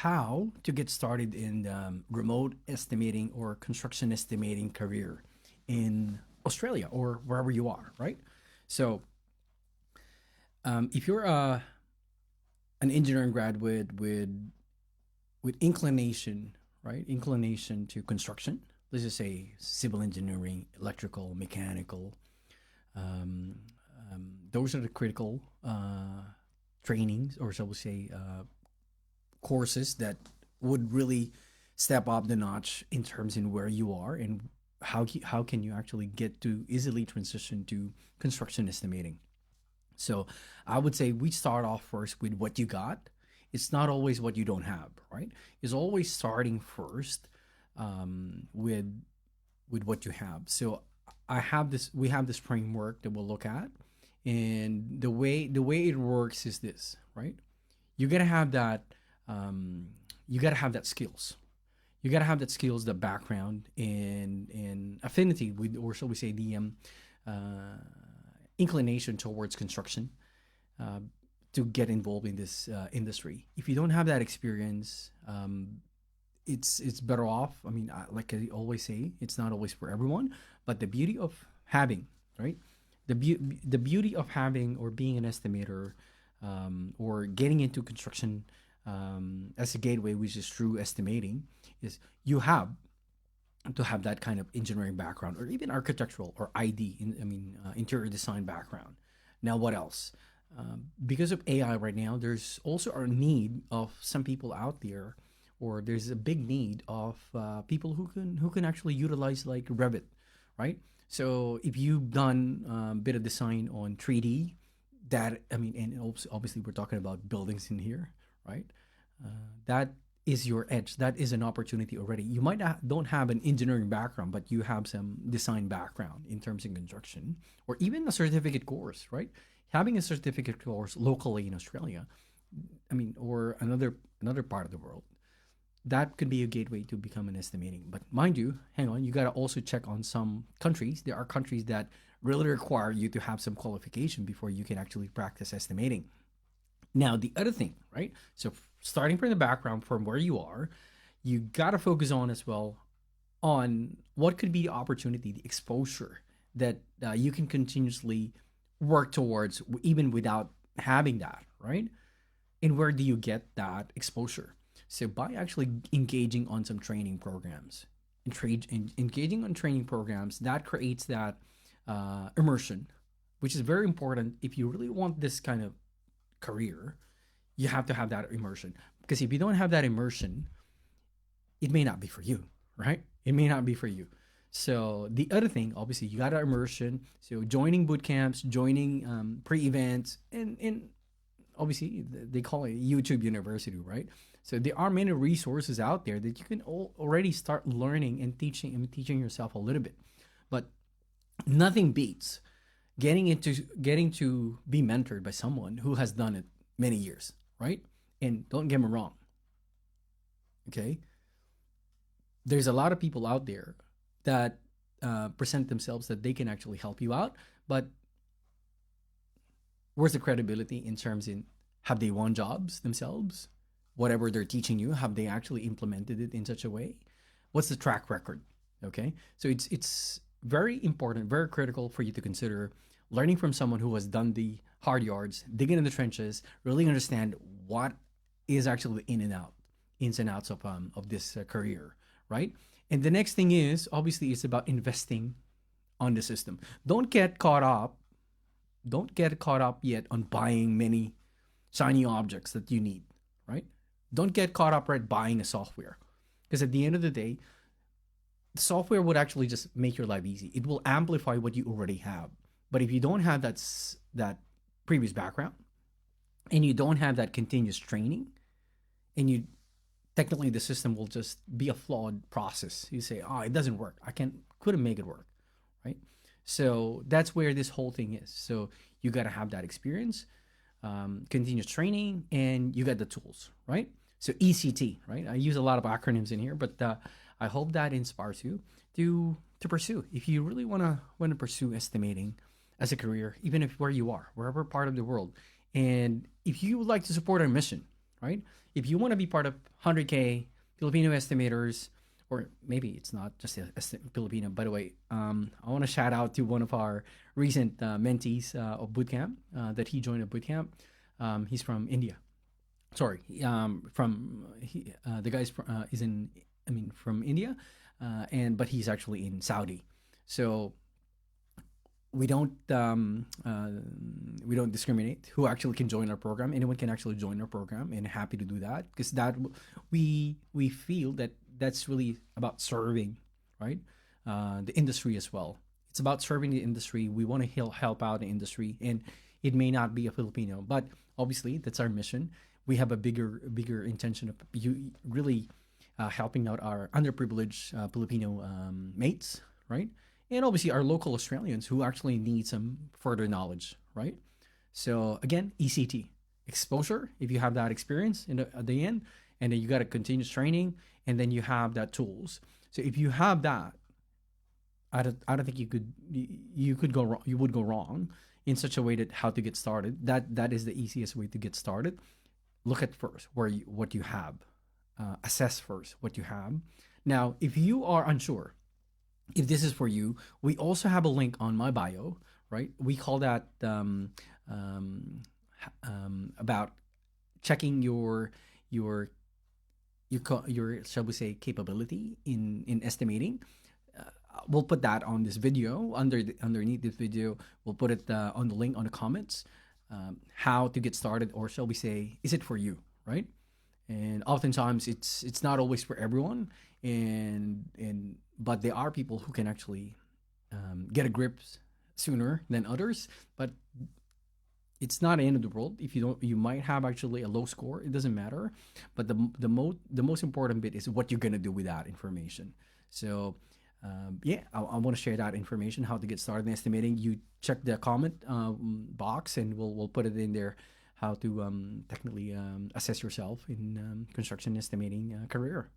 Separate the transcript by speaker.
Speaker 1: how to get started in remote estimating or construction estimating career in Australia or wherever you are, right? So, if you're an engineering graduate with inclination, right? Inclination to construction. Let's just say civil engineering, electrical, mechanical. Um, those are the critical trainings, or shall we say, courses that would really step up the notch in terms in where you are and how can you actually get to easily transition to construction estimating. So I would say we start off first with what you got. It's not always what you don't have, right? It's always starting first with what you have. So we have this framework that we'll look at, and the way it works is this, right? You gotta have that. Um, you gotta have that skills. You gotta have that skills, the background, and affinity with, or shall we say, the uh, inclination towards construction uh, to get involved in this industry. If you don't have that experience, it's better off. I mean, like I always say, it's not always for everyone, but the beauty of having, right? The beauty of having or being an estimator, or getting into construction as a gateway, which is true estimating, is you have to have that kind of engineering background or even architectural or interior design background. Now, what else? Because of AI right now, there's also a need of some people out there, or there's a big need of people who can actually utilize like Revit, right? So if you've done a bit of design on 3D, that I mean, and obviously we're talking about buildings in here, right? That is your edge. That is an opportunity already. You might not don't have an engineering background, but you have some design background in terms of construction, or even a certificate course, right? Having a certificate course locally in Australia, I mean, or another part of the world, that could be a gateway to become an estimating. But mind you, hang on, you got to also check on some countries. There are countries that really require you to have some qualification before you can actually practice estimating. Now, the other thing, right? So, starting from the background from where you are, you got to focus on as well on what could be the opportunity, the exposure that you can continuously work towards, even without having that, right? And where do you get that exposure? So, by actually engaging on some training programs, engaging on training programs, that creates that immersion, which is very important if you really want this kind of career. You have to have that immersion, because if you don't have that immersion, it may not be for you, right? It may not be for you. So the other thing, obviously, you got to immersion. So joining boot camps, joining pre-events, and obviously they call it YouTube University, right? So there are many resources out there that you can already start learning and teaching yourself a little bit. But nothing beats getting to be mentored by someone who has done it many years, right? And don't get me wrong, okay? There's a lot of people out there that present themselves that they can actually help you out, but where's the credibility in terms in have they won jobs themselves? Whatever they're teaching you, have they actually implemented it in such a way? What's the track record? Okay, so it's very important, very critical for you to consider learning from someone who has done the hard yards, digging in the trenches, really understand what is actually the ins and outs of this career, right? And the next thing is obviously it's about investing on the system. Don't get caught up. Don't get caught up yet on buying many shiny objects that you need, right? Don't get caught up right buying a software, because at the end of the day, the software would actually just make your life easy. It will amplify what you already have. But if you don't have that previous background, and you don't have that continuous training, and you technically the system will just be a flawed process. You say, "Oh, it doesn't work. I couldn't make it work," right? So that's where this whole thing is. So you got to have that experience, continuous training, and you got the tools, right? So ECT, right? I use a lot of acronyms in here, but I hope that inspires you to pursue. If you really want to pursue estimating as a career, even if where you are, wherever part of the world, and if you would like to support our mission, right? If you want to be part of 100K Filipino estimators, or maybe it's not just Filipino. By the way, I want to shout out to one of our recent mentees of bootcamp that he joined a bootcamp. He's from India. Sorry, the guy's is in, I mean, from India, but he's actually in Saudi. So we don't um, uh, we don't discriminate who actually can join our program. Anyone can actually join our program, and happy to do that because we feel that that's really about serving, right? The industry as well. It's about serving the industry. We want to help out the industry, and it may not be a Filipino, but obviously that's our mission. We have a bigger intention of you really helping out our underprivileged Filipino mates, right? And obviously our local Australians who actually need some further knowledge, right? So again, ECT exposure. If you have that experience at the end, and then you got a continuous training, and then you have that tools. So if you have that, I don't think you could go wrong. You would go wrong in such a way that how to get started. That is the easiest way to get started. Look at first what you have, assess first what you have. Now, if you are unsure if this is for you, we also have a link on my bio, right? We call that um, about checking your shall we say capability in estimating. We'll put that on this video underneath this video. We'll put it on the link on the comments. How to get started, or shall we say, is it for you, right? And oftentimes it's not always for everyone, and but there are people who can actually get a grip sooner than others. But it's not the end of the world if you don't. You might have actually a low score. It doesn't matter. But the most important bit is what you're gonna do with that information. So yeah, I want to share that information how to get started in estimating. You check the comment box, and we'll put it in there how to technically assess yourself in construction estimating career.